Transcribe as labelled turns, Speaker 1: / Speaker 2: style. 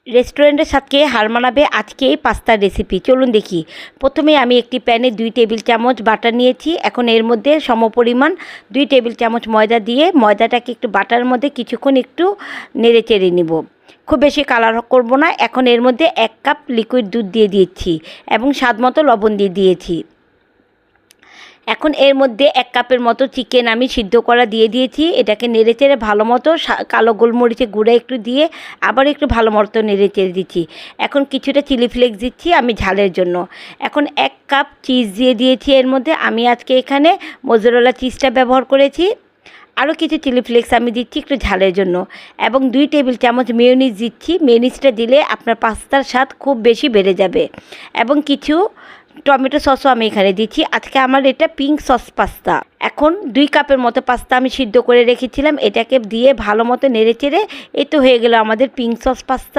Speaker 1: রেস্টুরেন্টের সাথে হার মানাবে আজকে এই পাস্তার রেসিপি। চলুন দেখি। প্রথমে আমি একটি প্যানে 2 টেবিল চামচ বাটার নিয়েছি। এখন এর মধ্যে সমপরিমাণ 2 টেবিল চামচ ময়দা দিয়ে ময়দাটাকে একটু বাটারের মধ্যে কিছুক্ষণ একটু নেড়ে চেড়ে নিব। খুব বেশি কালার করব না। এখন এর মধ্যে 1 কাপ লিকুইড দুধ দিয়ে দিয়েছি এবং স্বাদমতো লবণ দিয়ে দিয়েছি। এখন এর মধ্যে 1 কাপের মতো চিকেন আমি সিদ্ধ করা দিয়ে দিয়েছি। এটাকে নেড়েচেড়ে ভালো মতো কালো গোলমরিচের গুঁড়া একটু দিয়ে আবার একটু ভালো মতো নেড়েচেড়ে দিচ্ছি। এখন কিছুটা চিলি ফ্লেক্স দিচ্ছি আমি ঝালের জন্য। এখন 1 কাপ চিজ দিয়ে দিয়েছি এর মধ্যে। আমি আজকে এখানে মোজারেলা চিজটা ব্যবহার করেছি। আরও কিছু চিলি ফ্লেক্স আমি দিচ্ছি একটু ঝালের জন্য এবং 2 টেবিল চামচ মেয়োনিজ দিচ্ছি। মেয়োনিজটা দিলে আপনার পাস্তার স্বাদ খুব বেশি বেড়ে যাবে এবং কিছু টমেটো সসও আমি এখানে দিচ্ছি। আজকে আমার এটা পিঙ্ক সস পাস্তা। এখন 2 কাপের মতো পাস্তা আমি সিদ্ধ করে রেখেছিলাম, এটাকে দিয়ে ভালো মতো নেড়েচেড়ে এই তো হয়ে গেল আমাদের পিঙ্ক সস পাস্তা।